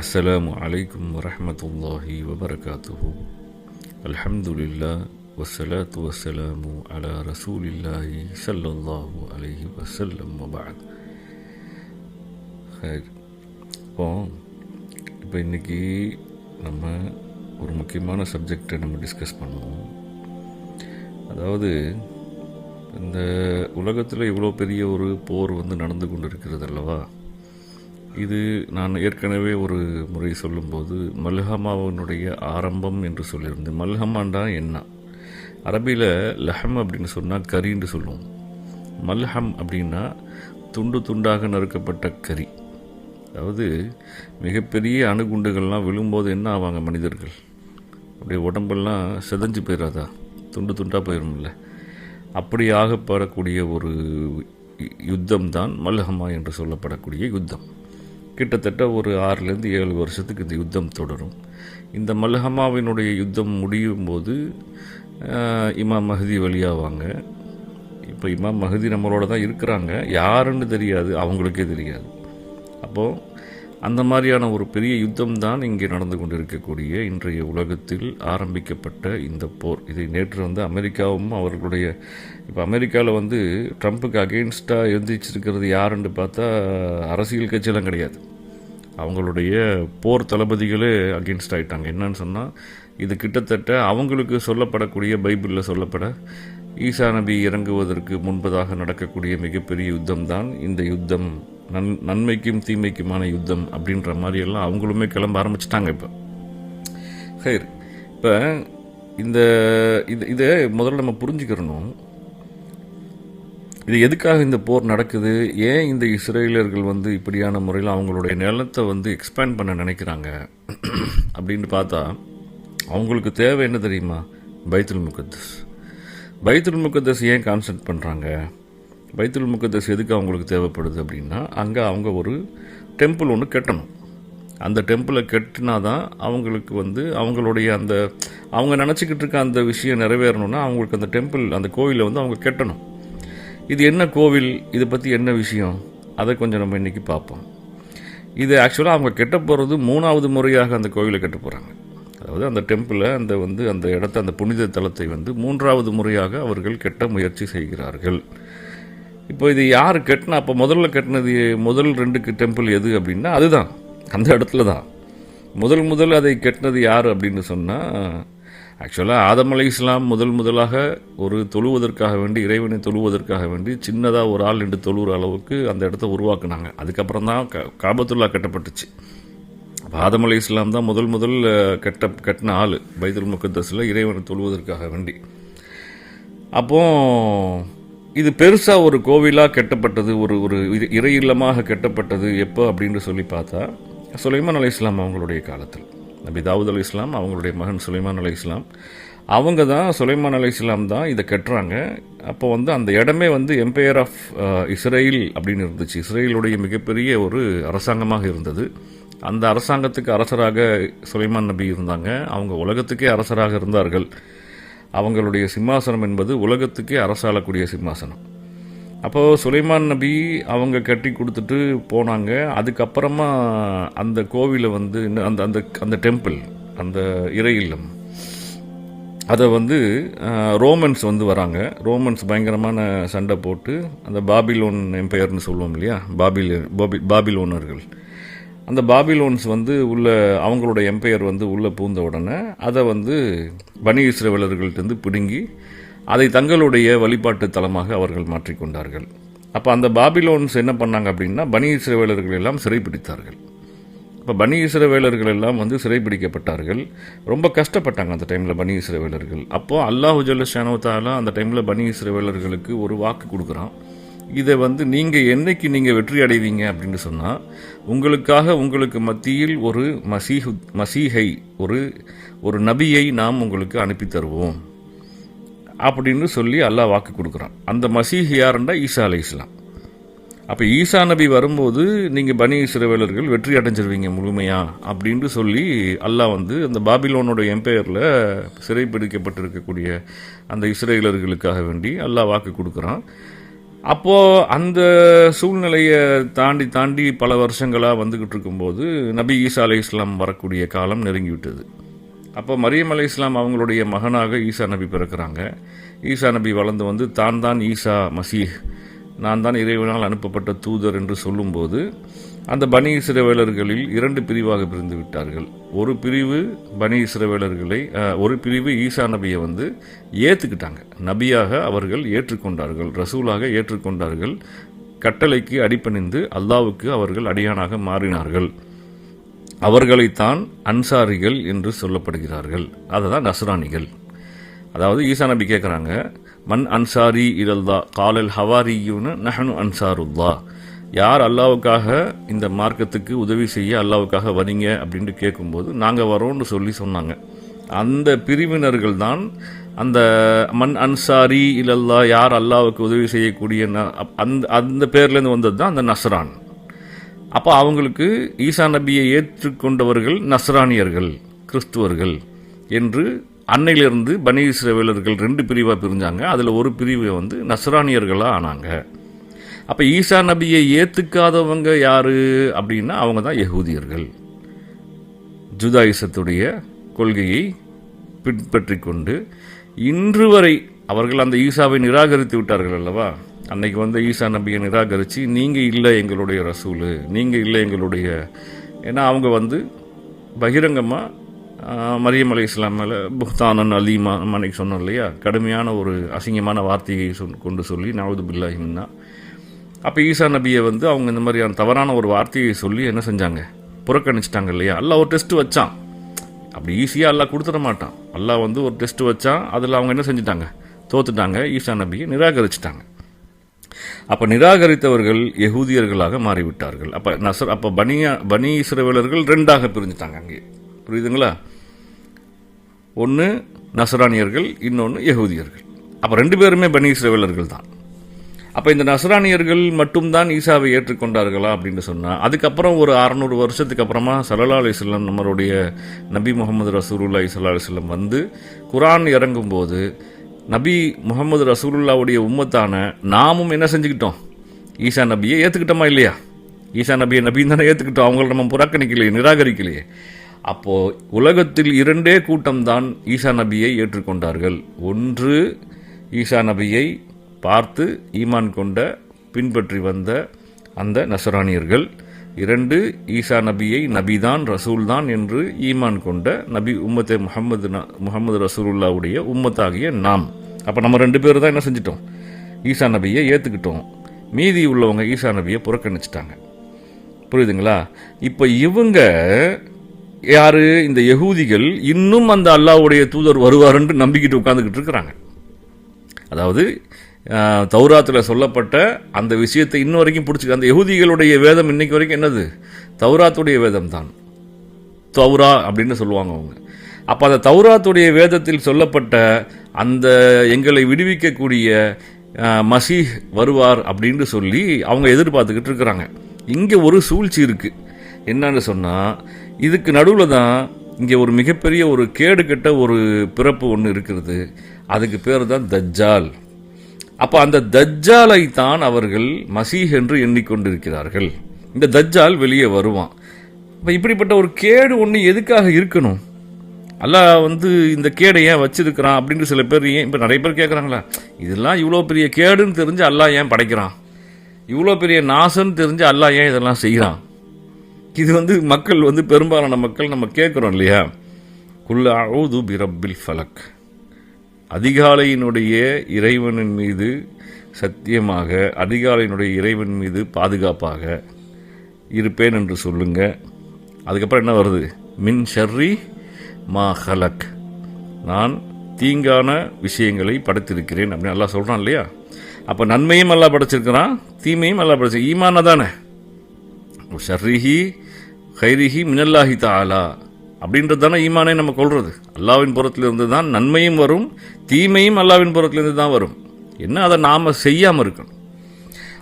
அஸ்ஸலாமு அலைக்கும் வரஹ்மத்துல்லாஹி வபரகாத்துஹு. அல்ஹம்துலில்லாஹ் வஸ்ஸலாத்து வஸ்ஸலாமு அலா ரசூலில்லாஹி ஸல்லல்லாஹு அலைஹி வஸல்லம் வபஅத். இப்போ இன்றைக்கி நம்ம ஒரு முக்கியமான சப்ஜெக்டை நம்ம டிஸ்கஸ் பண்ணுவோம். அதாவது இந்த உலகத்தில் இவ்வளோ பெரிய ஒரு போர் நடந்து கொண்டு இருக்கிறது அல்லவா. இது நான் ஏற்கனவே ஒரு முறை சொல்லும்போது மல்ஹமாவினுடைய ஆரம்பம் என்று சொல்லியிருந்தேன். மல்ஹமாண்டா என்ன? அரபியில் லஹம் அப்படின்னு சொன்னால் கறின்னு சொல்லுவோம். மல்ஹம் அப்படின்னா துண்டு துண்டாக நறுக்கப்பட்ட கறி. அதாவது மிகப்பெரிய அணுகுண்டுகள்லாம் விழும்போது என்ன ஆவாங்க மனிதர்கள்? அப்படியே உடம்பெல்லாம் செதஞ்சு போயிடாதா? துண்டு துண்டாக போயிடும்ல. அப்படி ஆகப்படக்கூடிய ஒரு யுத்தம் தான் மல்ஹமா என்று சொல்லப்படக்கூடிய யுத்தம். கிட்டத்தட்ட ஒரு 6-7 வருஷத்துக்கு இந்த யுத்தம் தொடரும். இந்த மல்ஹமாவினுடைய யுத்தம் முடியும் போது இமாம் மஹதி வழியாவாங்க. இப்போ இமாம் மஹதி நம்மளோட தான் இருக்கிறாங்க, யாருன்னு தெரியாது, அவங்களுக்கே தெரியாது. அப்போது அந்த மாதிரியான ஒரு பெரிய யுத்தம் தான் இங்கே நடந்து கொண்டு இருக்கக்கூடிய இன்றைய உலகத்தில் ஆரம்பிக்கப்பட்ட இந்த போர். இதை நேற்று அமெரிக்காவும் அவர்களுடைய இப்போ அமெரிக்காவில் ட்ரம்ப்புக்கு அகெயின்ஸ்டாக எழுந்திரிச்சிருக்கிறது யாருன்னு பார்த்தா அரசியல் கட்சியெல்லாம் கிடையாது. அவங்களுடைய போர் தளபதிகளே அகெயின்ஸ்ட் ஆகிட்டாங்க. என்னன்னு சொன்னால், இது கிட்டத்தட்ட அவங்களுக்கு சொல்லப்படக்கூடிய பைபிளில் சொல்லப்பட ஈசா நபி இறங்குவதற்கு முன்பதாக நடக்கக்கூடிய மிகப்பெரிய யுத்தம் தான் இந்த யுத்தம், நன்மைக்கும் தீமைக்குமான யுத்தம் அப்படின்ற மாதிரியெல்லாம் அவங்களுமே கிளம்ப ஆரம்பிச்சிட்டாங்க. இப்போ இந்த இதை முதல்ல நம்ம புரிஞ்சுக்கிறணும். இது எதுக்காக இந்த போர் நடக்குது? ஏன் இந்த இஸ்ரேலியர்கள் இப்படியான முறையில் அவங்களுடைய நிலத்தை எக்ஸ்பேண்ட் பண்ண நினைக்கிறாங்க அப்படின்னு பார்த்தா, அவங்களுக்கு தேவை என்ன தெரியுமா? பைத்துல் முகத்தஸ். பைத்துல் முகத்தஸ் ஏன் கான்சென்ட் பண்ணுறாங்க? பைத்துல் முகத்தஸ் எதுக்கு அவங்களுக்கு தேவைப்படுது அப்படின்னா, அங்கே அவங்க ஒரு டெம்பிள் ஒன்று கட்டணும். அந்த டெம்பிளை கட்டினா தான் அவங்களுக்கு அவங்களுடைய அந்த அவங்க நினச்சிக்கிட்டு இருக்க அந்த விஷயம் நிறைவேறணும்னா அவங்களுக்கு அந்த டெம்பிள், அந்த கோவிலை அவங்க கட்டணும். இது என்ன கோவில், இதை பற்றி என்ன விஷயம், அதை கொஞ்சம் நம்ம இன்றைக்கி பார்ப்போம். இது ஆக்சுவலாக அவங்க கெட்ட போகிறது 3வது முறையாக அந்த கோவிலை கட்ட போகிறாங்க. அதாவது அந்த டெம்பிளை அந்த இடத்த, அந்த புனித தலத்தை 3வது முறையாக அவர்கள் கெட்ட முயற்சி செய்கிறார்கள். இப்போ இது யார் கட்டினா? அப்போ முதல்ல கட்டினது முதல் 2 டெம்பிள் எது அப்படின்னா அதுதான், அந்த இடத்துல தான் முதல் அதை கட்டினது யார் அப்படின்னு சொன்னால், ஆக்சுவலாக ஆதம் அலைஹிஸ்ஸலாம் முதலாக ஒரு தொழுவதற்காக வேண்டி, இறைவனை தொழுவதற்காக வேண்டி சின்னதாக ஒரு ஆள் 2 தொழுகிற அளவுக்கு அந்த இடத்த உருவாக்குனாங்க. அதுக்கப்புறம் தான் காபத்துல்லா கட்டப்பட்டுச்சு. அப்போ ஆதம் அலைஹிஸ்ஸலாம் தான் முதல் கட்டின ஆள் பைத்துல் முகத்தஸில் இறைவனை தொழுவதற்காக வேண்டி. அப்போது இது பெருசாக ஒரு கோவிலாக கட்டப்பட்டது, ஒரு இறை இல்லமாக கட்டப்பட்டது எப்போ அப்படின்னு சொல்லி பார்த்தா சுலைமான் அலைஹிஸ்ஸலாம் அவங்களுடைய காலத்தில். நபி தாவூத் அலைஹிஸ்ஸலாம் அவங்களுடைய மகன் சுலைமான் அலைஹிஸ்ஸலாம் அவங்க தான், சுலைமான் அலைஹிஸ்ஸலாம் தான் இதை கட்டுறாங்க. அப்போ அந்த இடமே எம்பையர் ஆஃப் இஸ்ரேல் அப்படின்னு இருந்துச்சு. இஸ்ரேலுடைய மிகப்பெரிய ஒரு அரசாங்கமாக இருந்தது. அந்த அரசாங்கத்துக்கு அரசராக சுலைமான் நபி இருந்தாங்க. அவங்க உலகத்துக்கே அரசராக இருந்தார்கள். அவங்களுடைய சிம்மாசனம் என்பது உலகத்துக்கே அரசாளக்கூடிய சிம்மாசனம். அப்போது சுலைமான் நபி அவங்க கட்டி கொடுத்துட்டு போனாங்க. அதுக்கப்புறமா அந்த கோவிலை அந்த அந்த அந்த டெம்பிள், அந்த இறை இல்லம், அதை ரோமன்ஸ் வராங்க. ரோமன்ஸ் பயங்கரமான சண்டை போட்டு அந்த பாபிலோன் எம்பையர்னு சொல்லுவோம் இல்லையா, பாபிலோனர்கள், அந்த பாபிலோன்ஸ் உள்ள அவங்களோட எம்பையர் உள்ளே பூந்த உடனே அதை பனி இஸ்ரவேலர்கள்ட்டேருந்து பிடுங்கி அதை தங்களுடைய வழிபாட்டு தலமாக அவர்கள் மாற்றிக்கொண்டார்கள். அப்போ அந்த பாபிலோன்ஸ் என்ன பண்ணாங்க அப்படின்னா, பனி இஸ்ரவேலர்கள் எல்லாம் சிறைப்பிடித்தார்கள். இப்போ பனி இஸ்ரவேலர்கள் எல்லாம் சிறைப்பிடிக்கப்பட்டார்கள். ரொம்ப கஷ்டப்பட்டாங்க அந்த டைமில் பனி இஸ்ரவேலர்கள். அப்போது அல்லாஹு ஜல்ல ஷானஹு தஆலா அந்த டைமில் பனி இஸ்ரவேலர்களுக்கு ஒரு வாக்கு கொடுக்குறான். இதை நீங்கள் என்னைக்கு நீங்கள் வெற்றி அடைவீங்க அப்படின்னு சொன்னால், உங்களுக்காக உங்களுக்கு மத்தியில் ஒரு மசீஹை, ஒரு நபியை நாம் உங்களுக்கு அனுப்பி தருவோம் அப்படின்னு சொல்லி அல்லாஹ் வாக்கு கொடுக்குறான். அந்த மசீஹ் யாருன்னா ஈசா அலைஹிஸ்ஸலாம். அப்போ ஈசா நபி வரும்போது நீங்கள் பனி இஸ்ரவேலர்கள் வெற்றி அடைஞ்சிருவீங்க முழுமையா அப்படின்னு சொல்லி அல்லாஹ் அந்த பாபிலோனோட எம்பையரில் சிறைப்பிடிக்கப்பட்டிருக்கக்கூடிய அந்த இஸ்ரேலர்களுக்காக வேண்டி அல்லாஹ் வாக்கு கொடுக்குறான். அப்போது அந்த சூழ்நிலையை தாண்டி தாண்டி பல வருஷங்களாக வந்துக்கிட்டு இருக்கும்போது நபி ஈசா அலைஹிஸ்ஸலாம் வரக்கூடிய காலம் நெருங்கிவிட்டது. அப்போ மரியம் அலைஹிஸ்ஸலாம் அவங்களுடைய மகனாக ஈசா நபி பிறக்கிறாங்க. ஈசா நபி வளர்ந்து வந்து தான் ஈசா மசீஹ், நான் தான் இறைவனால் அனுப்பப்பட்ட தூதர் என்று சொல்லும்போது அந்த பனி இஸ்ரவேலர்களில் 2 பிரிவாக பிரிந்து விட்டார்கள். ஒரு பிரிவு பனி இஸ்ரவேலர்களை, ஒரு பிரிவு ஈசா நபியை வந்து ஏற்றுக்கிட்டாங்க, நபியாக அவர்கள் ஏற்றுக்கொண்டார்கள், ரசூலாக ஏற்றுக்கொண்டார்கள், கட்டளைக்கு அடிபணிந்து அல்லாவுக்கு அவர்கள் அடியானாக மாறினார்கள். அவர்களைத்தான் அன்சாரிகள் என்று சொல்லப்படுகிறார்கள். அதுதான் நஸ்ரானிகள். அதாவது ஈசா நபி கேட்குறாங்க, மன் அன்சாரி இலல்லா காலல் ஹவாரியூன நஹனு அன்சாருல்லா, யார் அல்லாவுக்காக இந்த மார்க்கத்துக்கு உதவி செய்ய அல்லாவுக்காக வரீங்க அப்படின்ட்டு கேட்கும்போது நாங்கள் வரோன்னு சொன்னாங்க. அந்த பிரிவினர்கள் தான் அந்த மன் அன்சாரி இலல்லா, யார் அல்லாவுக்கு உதவி செய்யக்கூடிய அந்த பேர்லேருந்து வந்தது தான் அந்த நஸ்ரான். அப்போ அவங்களுக்கு ஈசா நபியை ஏற்றுக்கொண்டவர்கள் நஸ்ரானியர்கள், கிறிஸ்துவர்கள் என்று அன்னையிலிருந்து பனி இஸ்ரவேலர்கள் 2 பிரிவாக பிரிஞ்சாங்க. அதில் ஒரு பிரிவை வந்து நஸ்ரானியர்களாக ஆனாங்க. அப்போ ஈசா நபியை ஏற்றுக்காதவங்க யார் அப்படின்னா அவங்க தான் யஹூதியர்கள். ஜுதாயிசத்துடைய கொள்கையை பின்பற்றி கொண்டு இன்று வரை அவர்கள் அந்த ஈசாவை நிராகரித்து விட்டார்கள் அல்லவா. அன்னைக்கு வந்து ஈசா நபியை நிராகரித்து நீங்கள் இல்லை எங்களுடைய ரசூலு, நீங்கள் இல்லை எங்களுடைய, ஏன்னா அவங்க வந்து பகிரங்கமாக மரியம் அலைஹிஸ்ஸலாம் மேலே புஹ்தானன் அலீமா அன்னைக்கு சொன்னோம் இல்லையா, கடுமையான ஒரு அசிங்கமான வார்த்தையை கொண்டு சொல்லி நவுது பில்லாஹி மின்னா. அப்போ ஈசா நபியை வந்து அவங்க இந்த மாதிரியான தவறான ஒரு வார்த்தையை சொல்லி என்ன செஞ்சாங்க, புறக்கணிச்சிட்டாங்க இல்லையா. அல்லாஹ் ஒரு டெஸ்ட் வச்சான், அப்படி ஈஸியாக அல்லாஹ் கொடுத்துட மாட்டான். அல்லாஹ் வந்து ஒரு டெஸ்ட் வச்சான், அதில் அவங்க என்ன செஞ்சிட்டாங்க, தோத்துட்டாங்க, ஈசா நபியை நிராகரிச்சிட்டாங்க. அப்போ நிராகரித்தவர்கள் யஹூதியர்களாக மாறிவிட்டார்கள். அப்போ பனி இஸ்ரவேலர்கள் 2ஆக பிரிஞ்சுட்டாங்க. அங்கே புரியுதுங்களா, ஒன்று நஸ்ரானியர்கள், இன்னொன்று யஹூதியர்கள். அப்போ 2 பேருமே பனி இஸ்ரவேலர்கள் தான். அப்போ இந்த நஸ்ரானியர்கள் மட்டும்தான் ஈசாவை ஏற்றுக்கொண்டார்களா அப்படின்னு சொன்னால், அதுக்கப்புறம் ஒரு 600 வருஷத்துக்கு அப்புறமா ஸல்லல்லாஹு அலைஹி வஸல்லம் நம்மளுடைய நபி முகமது ரசூலுல்லாஹி ஸல்லல்லாஹு அலைஹி வஸல்லம் வந்து குர்ஆன் இறங்கும்போது நபி முகமது ரசூலுல்லாவுடைய உம்மத்தான நாமும் என்ன செஞ்சுக்கிட்டோம், ஈசா நபியை ஏற்றுக்கிட்டோமா இல்லையா. ஈசா நபியை நபின்னு தானே ஏற்றுக்கிட்டோம், அவங்கள நம்ம புறக்கணிக்கலையே, நிராகரிக்கலையே. அப்போது உலகத்தில் 2 கூட்டம்தான் ஈசா நபியை ஏற்றுக்கொண்டார்கள். ஒன்று ஈசா நபியை பார்த்து ஈமான் கொண்ட பின்பற்றி வந்த அந்த நஸ்ரானியர்கள், 2 ஈசா நபியை நபிதான் ரசூல்தான் என்று ஈமான் கொண்ட நபி உம்மத்தே முகமது ரசூலுல்லாவுடைய உம்மத்தாகிய நாம். அப்போ நம்ம 2 பேர் தான் என்ன செஞ்சிட்டோம், ஈசா நபியை ஏற்றுக்கிட்டோம். மீதி உள்ளவங்க ஈசா நபியை புறக்கணிச்சிட்டாங்க. புரியுதுங்களா. இப்போ இவங்க யாரு, இந்த யஹூதிகள் இன்னும் அந்த அல்லாஹ்வுடைய தூதர் வருவாருன்னு நம்பிக்கிட்டு உட்காந்துக்கிட்டு இருக்கிறாங்க. அதாவது தௌராத்தில் சொல்லப்பட்ட அந்த விஷயத்தை இன்னும் வரைக்கும் பிடிச்சிக்க. அந்த யஹூதிகளுடைய வேதம் இன்னைக்கு வரைக்கும் என்னது, தௌராத்துடைய வேதம் தான், தௌரா அப்படின்னு சொல்லுவாங்க அவங்க. அப்போ அந்த தௌராத்துடைய வேதத்தில் சொல்லப்பட்ட அந்த எங்களை விடுவிக்கக்கூடிய மசீஹ் வருவார் அப்படின்னு சொல்லி அவங்க எதிர்பார்த்துக்கிட்டு இருக்கிறாங்க. இங்கே ஒரு சூழ்ச்சி இருக்குது. என்னன்னு சொன்னால், இதுக்கு நடுவில் தான் இங்கே ஒரு மிகப்பெரிய ஒரு கேடு கெட்ட ஒரு பிறப்பு ஒன்று இருக்கிறது. அதுக்கு பேர் தான் தஜ்ஜால். அப்போ அந்த தஜ்ஜாலை தான் அவர்கள் மசீஹ் என்று எண்ணிக்கொண்டிருக்கிறார்கள். இந்த தஜ்ஜால் வெளியே வருவான். இப்போ இப்படிப்பட்ட ஒரு கேடு ஒன்று எதுக்காக இருக்கணும், அல்லாஹ் வந்து இந்த கேடை ஏன் வச்சிருக்கிறான் அப்படின்னு சில பேர் ஏன் இப்போ நிறைய பேர் கேட்குறாங்களா, இதெல்லாம் இவ்வளோ பெரிய கேடுன்னு தெரிஞ்சு அல்லாஹ் ஏன் படைக்கிறான், இவ்வளோ பெரிய நாசன்னு தெரிஞ்சு அல்லாஹ் ஏன் இதெல்லாம் செய்கிறான். இது வந்து மக்கள் வந்து பெரும்பாலான மக்கள் நம்ம கேட்குறோம் இல்லையா. குல் அஊது பிரப்பில் ஃபலக், அதிகாலையினுடைய இறைவனின் மீது சத்தியமாக, அதிகாலையினுடைய இறைவன் மீது பாதுகாப்பாக இருப்பேன் என்று சொல்லுங்க. அதுக்கப்புறம் என்ன வருது, மின் ஷர்ரி மா ஹலக், நான் தீங்கான விஷயங்களை படைத்திருக்கிறேன் அப்படின்னு அல்லாஹ் சொல்கிறான் இல்லையா. அப்போ நன்மையும் அல்லாஹ் படைச்சிருக்கிறான், தீமையும் அல்லாஹ் படைச்சி, ஈமான தானே. ஷர்ரிஹி ஹைரிஹி மினல்லாஹி தஆலா அப்படின்றது தானே ஈமானே நம்ம கொள்வது. அல்லாவின் புறத்திலிருந்து தான் நன்மையும் வரும், தீமையும் அல்லாவின் புறத்திலிருந்து தான் வரும். என்ன, அதை நாம் செய்யாமல் இருக்கணும்.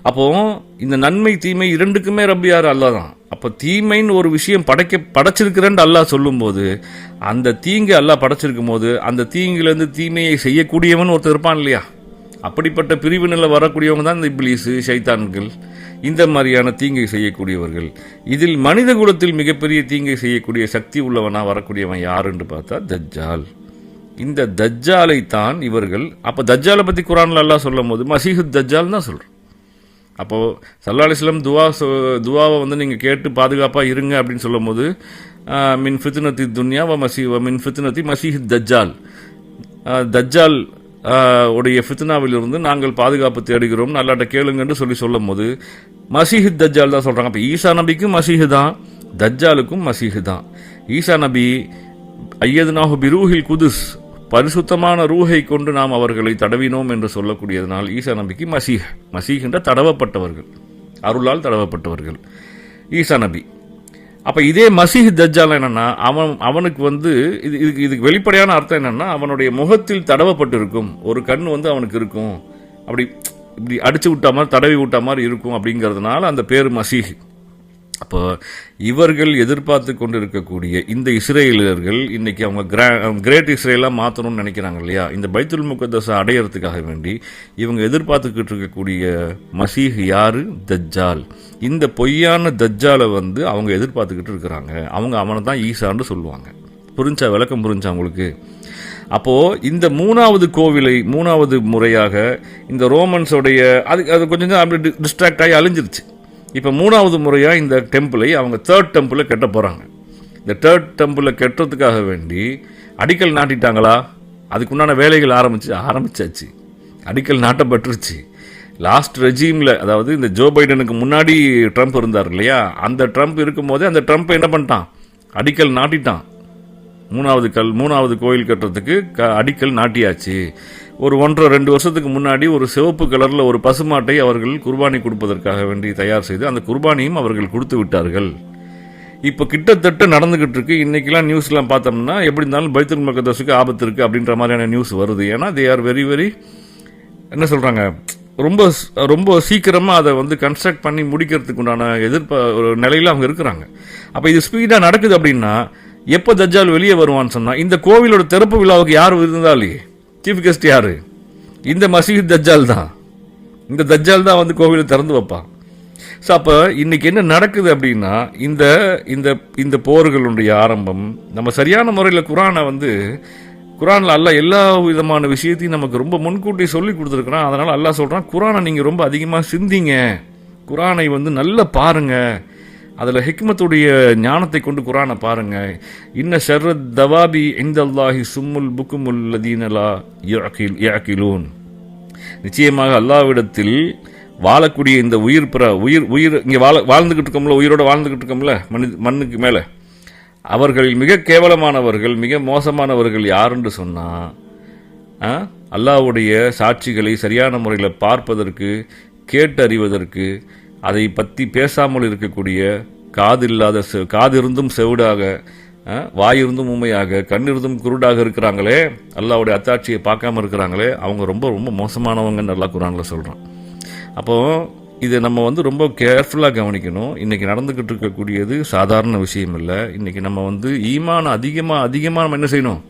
அப்போது இந்த நன்மை தீமை 2க்குமே ரப்பி யார், அல்லாஹ் தான். அப்போ தீமைன்னு ஒரு விஷயம் படைச்சிருக்கிறேன்னு அல்லாஹ் சொல்லும்போது, அந்த தீங்கு அல்லாஹ் படைச்சிருக்கும் போது அந்த தீங்குலேருந்து தீமையை செய்யக்கூடியவன் ஒருத்தர் இருப்பான் இல்லையா, அப்படிப்பட்ட பிரிவினில் வரக்கூடியவங்க தான் இந்த இப்லீஸு, ஷைத்தான்கள், இந்த மாதிரியான தீங்கை செய்யக்கூடியவர்கள். இதில் மனித குலத்தில் மிகப்பெரிய தீங்கை செய்யக்கூடிய சக்தி உள்ளவனா வரக்கூடியவன் யாருன்னு பார்த்தா தஜ்ஜால். இந்த தஜ்ஜாலை தான் இவர்கள், அப்போ தஜ்ஜாலை பற்றி குரானில் அல்லாஹ் சொல்லும் போது மசீஹு தஜ்ஜால் தான் சொல்கிறோம். அப்போது ஸல்லல்லாஹு அலைஹி வஸல்லம் துவாவை வந்து நீங்கள் கேட்டு பாதுகாப்பாக இருங்க அப்படின்னு சொல்லும் போது மின் ஃபித்னத்தி துன்யா மின் ஃபித்னத்தி மசீஹு தஜ்ஜால், தஜ்ஜால் உடைய ஃபித்னாவிலிருந்து நாங்கள் பாதுகாப்பு தேடுகிறோம் அல்லாஹ்ட்ட கேளுங்கன்னு சொல்லும் போது மசீஹு தஜ்ஜால் தான் சொல்கிறாங்க. அப்போ ஈசா நபிக்கும் மசீஹு தான், தஜ்ஜாலுக்கும் மசீஹு தான். ஈசா நபி ஐயதுனாஹு பிரூஹில் குதுஸ், பரிசுத்தமான ரூஹை கொண்டு நாம் அவர்களை தடவினோம் என்று சொல்லக்கூடியதனால் ஈசா நபிக்கு மசீஹ் என்ற தடவப்பட்டவர்கள், அருளால் தடவப்பட்டவர்கள் ஈசா நபி. அப்போ இதே மசீஹ் தஜ்ஜால் என்னன்னா அவனுக்கு வந்து இதுக்கு வெளிப்படையான அர்த்தம் என்னன்னா அவனுடைய முகத்தில் தடவப்பட்டு இருக்கும், ஒரு கண் வந்து அவனுக்கு இருக்கும், அப்படி இப்படி அடிச்சு விட்டா மாதிரி தடவி விட்டா மாதிரி இருக்கும் அப்படிங்கிறதுனால அந்த பேர் மசீஹ். அப்போ இவர்கள் எதிர்பார்த்து கொண்டு இருக்கக்கூடிய இந்த இஸ்ரேலர்கள் இன்னைக்கு அவங்க கிரேட் இஸ்ரேலாக மாற்றணும்னு நினைக்கிறாங்க இல்லையா, இந்த பைத்துல் முகத்தஸை அடையிறதுக்காக வேண்டி இவங்க எதிர்பார்த்துக்கிட்டு இருக்கக்கூடிய மசீஹ் யாரு? தஜ்ஜால். இந்த பொய்யான தஜ்ஜாலை வந்து அவங்க எதிர்பார்த்துக்கிட்டு இருக்கிறாங்க. அவனை தான் ஈசான்னு சொல்லுவாங்க. விளக்கம் புரிஞ்சா உங்களுக்கு? அப்போது இந்த மூணாவது கோவிலை மூணாவது முறையாக இந்த ரோமன்ஸோடைய அது கொஞ்சம் அப்படி டிஸ்ட்ராக்ட் ஆகி அழிஞ்சிருச்சு. இப்போ மூணாவது முறையாக இந்த டெம்பிளை அவங்க தேர்ட் டெம்பிளை கட்ட போகிறாங்க. இந்த தேர்ட் டெம்பிளை கட்டுறதுக்காக வேண்டி அடிக்கல் நாட்டிட்டாங்களா? அதுக்குண்டான வேலைகள் ஆரம்பிச்சாச்சு. அடிக்கல் நாட்டப்பட்டுருச்சு. லாஸ்ட் ரெஜீமில், அதாவது இந்த ஜோ பைடனுக்கு முன்னாடி ட்ரம்ப் இருந்தார் இல்லையா, அந்த ட்ரம்ப் இருக்கும்போதே அந்த ட்ரம்ப் என்ன பண்ணிட்டான்? அடிக்கல் நாட்டிட்டான். மூணாவது கோயில் கட்டுறதுக்கு அடிக்கல் நாட்டியாச்சு. ஒரு 1.5-2 வருஷத்துக்கு முன்னாடி ஒரு சிவப்பு கலரில் ஒரு பசுமாட்டை அவர்கள் குர்பானி கொடுப்பதற்காக வேண்டி தயார் செய்து அந்த குர்பானியும் அவர்கள் கொடுத்து விட்டார்கள். இப்போ கிட்டத்தட்ட நடந்துகிட்டு இருக்கு. இன்னைக்கெல்லாம் நியூஸ்லாம் பார்த்தோம்னா எப்படி இருந்தாலும் பைத்துல் முகத்தஸுக்கு ஆபத்து இருக்குது அப்படின்ற மாதிரியான நியூஸ் வருது. ஏன்னா தே ஆர் வெரி வெரி என்ன சொல்கிறாங்க, ரொம்ப ரொம்ப சீக்கிரமாக அதை வந்து கன்ஸ்ட்ரக்ட் பண்ணி முடிக்கிறதுக்கு உண்டான ஒரு நிலையில் அவங்க இருக்கிறாங்க. அப்போ இது ஸ்பீடாக நடக்குது அப்படின்னா எப்போ தஜ்ஜால் வெளியே வருவான்னு சொன்னால் இந்த கோவிலோட திறப்பு விழாவுக்கு யார் இருந்தாலே சீஃப் கெஸ்ட் யாரு? இந்த மசீஹ் தஜ்ஜால் தான். இந்த தஜ்ஜால் தான் வந்து கோவிலை திறந்து வைப்பான். ஸோ அப்போ இன்னைக்கு என்ன நடக்குது அப்படின்னா இந்த இந்த இந்த போர்களுடைய ஆரம்பம் நம்ம சரியான முறையில் குரானில் அல்லாஹ் எல்லா விதமான விஷயத்தையும் நமக்கு ரொம்ப முன்கூட்டி சொல்லி கொடுத்துருக்குறான். அதனால் அல்லாஹ் சொல்கிறான், குரானை நீங்கள் ரொம்ப அதிகமாக சிந்திங்க, குரானை வந்து நல்லா பாருங்க, அதில் ஹிக்மத்துடைய ஞானத்தை கொண்டு குரானை பாருங்க. இன்ன ஷர்ரத் தவாபி இந்தல்லாஹி சும்முல் புக்குமுல் லதீனலா யஅகிலூன். நிச்சயமாக அல்லாஹ்விடத்தில் வாழக்கூடிய இந்த உயிர் இங்கே வாழ்ந்துகிட்டு இருக்கோம்ல, உயிரோட வாழ்ந்துகிட்டு இருக்கோம்ல மண்ணுக்கு மேலே, அவர்கள் மிக கேவலமானவர்கள், மிக மோசமானவர்கள் யாருன்னு சொன்னால் அல்லாஹ்வுடைய சாட்சிகளை சரியான முறையில் பார்ப்பதற்கு, கேட்டறிவதற்கு, அதை பற்றி பேசாமல் இருக்கக்கூடிய, காதிருந்தும் செவிடாக, வாயிருந்தும் ஊமையாக, கண்ணிருந்தும் குருடாக இருக்கிறாங்களே, அல்லாஹ்வுடைய அத்தாட்சியை பார்க்காம இருக்கிறாங்களே, அவங்க ரொம்ப ரொம்ப மோசமானவங்கன்னு அல்லாஹ் குர்ஆனில் சொல்கிறான். அப்போது இதை நம்ம வந்து ரொம்ப கேர்ஃபுல்லாக கவனிக்கணும். இன்றைக்கி நடந்துக்கிட்டு இருக்கக்கூடியது சாதாரண விஷயம் இல்லை. இன்றைக்கி நம்ம வந்து ஈமான் அதிகமாக நம்ம என்ன செய்யணும்?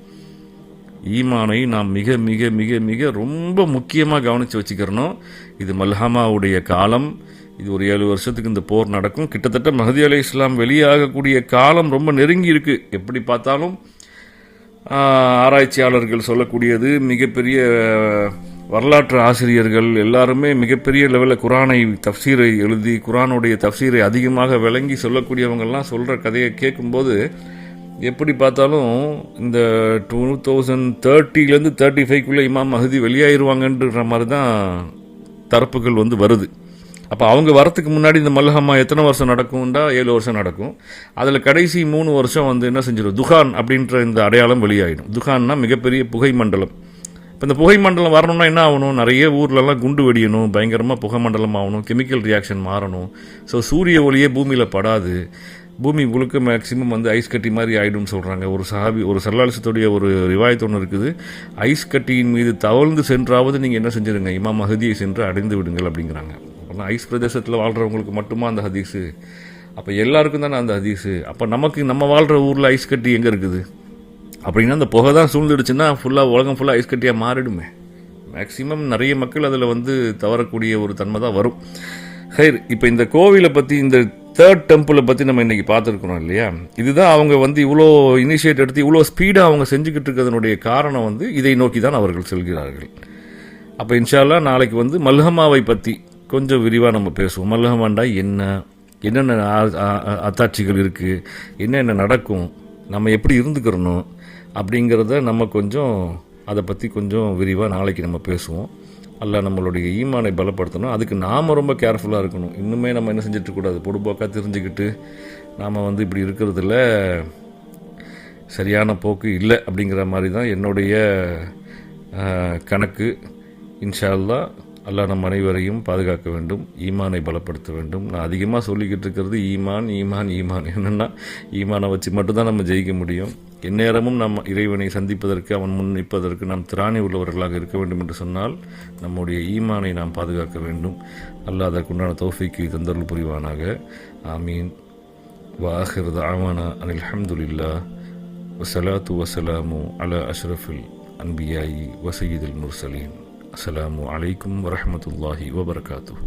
ஈமானை நாம் மிக மிக மிக மிக ரொம்ப முக்கியமாக கவனித்து வச்சுக்கிறணும். இது மல்ஹமாவுடைய காலம். இது ஒரு 7 வருஷத்துக்கு இந்த போர் நடக்கும். கிட்டத்தட்ட மஹதி அலைஹிஸ்ஸலாம் வெளியாகக்கூடிய காலம் ரொம்ப நெருங்கி இருக்குது. எப்படி பார்த்தாலும் ஆராய்ச்சியாளர்கள் சொல்லக்கூடியது, மிகப்பெரிய வரலாற்று ஆசிரியர்கள் எல்லாருமே மிகப்பெரிய லெவலில் குரானை தஃப்சீரை எழுதி குரானுடைய தஃப்சீரை அதிகமாக விளங்கி சொல்லக்கூடியவங்கெல்லாம் சொல்கிற கதையை கேட்கும்போது எப்படி பார்த்தாலும் இந்த 2030 35 இமாம் மஹதி வெளியாகிடுவாங்கன்ற மாதிரி தான் தரப்புகள் வந்து வருது. அப்போ அவங்க வரத்துக்கு முன்னாடி இந்த மல்ஹமா எத்தனை வருஷம் நடக்கும்டா? 7 வருஷம் நடக்கும். அதில் கடைசி 3 வருஷம் வந்து என்ன செஞ்சிடும்? துகான் அப்படின்ற இந்த அடையாளம் வெளியாகிடும். துகான்னா மிகப்பெரிய புகை மண்டலம். இப்போ இந்த புகை மண்டலம் வரணும்னா என்ன ஆகணும்? நிறைய ஊர்லலாம் குண்டு வெடியணும், பயங்கரமாக புகை மண்டலம் ஆகணும், கெமிக்கல் ரியாக்ஷன் மாறணும். ஸோ சூரிய ஒளியே பூமியில் படாது, பூமி முழுக்க மேக்சிமம் வந்து ஐஸ் கட்டி மாதிரி ஆகிடும்னு சொல்கிறாங்க. ஒரு சல்லாலிசத்துடைய ஒரு ரிவாயத்து ஒன்று இருக்குது, ஐஸ் கட்டியின் மீது தவழ்ந்து சென்றாவது நீங்கள் என்ன செஞ்சிருங்க, இமாம் மஹதியை சென்று அடைந்து விடுங்கள் அப்படிங்கிறாங்க. அப்போனா ஐஸ் பிரதேசத்தில் வாழ்கிறவங்களுக்கு மட்டுமா அந்த ஹதீஸு? அப்போ எல்லாருக்கும் தானே அந்த ஹதீஸு. அப்போ நம்ம வாழ்கிற ஊரில் ஐஸ் கட்டி எங்கே இருக்குது? அப்படின்னா அந்த புகை தான் சூழ்ந்துடுச்சுன்னா உலகம் ஃபுல்லாக ஐஸ் கட்டியாக மாறிடுமே. மேக்சிமம் நிறைய மக்கள் அதில் வந்து தவறக்கூடிய ஒரு தன்மை தான் வரும். ஹைர், இப்போ இந்த கோவிலை பற்றி, இந்த தேர்ட் டெம்பிளை பற்றி நம்ம இன்றைக்கி பார்த்துருக்குறோம் இல்லையா? இதுதான் அவங்க வந்து இவ்வளோ இனிஷியேட் எடுத்து இவ்வளோ ஸ்பீடாக அவங்க செஞ்சுக்கிட்டு இருக்கிறதுனுடைய காரணம் வந்து இதை நோக்கி தான் அவர்கள் செல்கிறார்கள். அப்போ இன்ஷா அல்லாஹ் நாளைக்கு வந்து மல்ஹமாவை பற்றி கொஞ்சம் விரிவாக நம்ம பேசுவோம். மல்ஹமாண்டா என்ன, என்னென்ன அத்தாட்சிகள் இருக்குது, என்னென்ன நடக்கும், நம்ம எப்படி இருந்துக்கிறணும் அப்படிங்கிறத நம்ம கொஞ்சம் அதை பற்றி கொஞ்சம் விரிவாக நாளைக்கு நம்ம பேசுவோம். அல்லாஹ் நம்மளுடைய ஈமானை பலப்படுத்தணும். அதுக்கு நாம் ரொம்ப கேர்ஃபுல்லாக இருக்கணும். இன்னுமே நம்ம என்ன செஞ்சிட்ருக்கூடாது, பொடுபோக்காக தெரிஞ்சுக்கிட்டு நாம் வந்து இப்படி இருக்கிறதுல சரியான போக்கு இல்லை அப்படிங்கிற மாதிரி தான் என்னுடைய கணக்கு. இன்ஷா அல்லாஹ் அல்லாஹ் நம் அனைவரையும் பாதுகாக்க வேண்டும், ஈமானை பலப்படுத்த வேண்டும். நான் அதிகமாக சொல்லிக்கிட்டு இருக்கிறது ஈமான் ஈமான் ஈமான். என்னென்னா ஈமானை வச்சு மட்டும்தான் நம்ம ஜெயிக்க முடியும். எந்நேரமும் நாம் இறைவனை சந்திப்பதற்கு, அவன் முன் நிற்பதற்கு நாம் திராணி உள்ளவர்களாக இருக்க வேண்டும் என்று சொன்னால் நம்முடைய ஈமானை நாம் பாதுகாக்க வேண்டும். அல்லாஹ் அதற்குண்டான தௌஃபீக்கை தந்தருள் புரிவானாக. ஆமீன். வாஹிர் தஅவானா அனில் ஹம்துலில்லாஹ் வஸலாத்து வஸலாமு அலா அஷ்ரஃபில் அன்பியாயி வஸய்யிதுல் முர்சலீன். அஸ்ஸலாமு அலைக்கும் வரஹ்மத்துல்லாஹி வபரகாத்துஹு.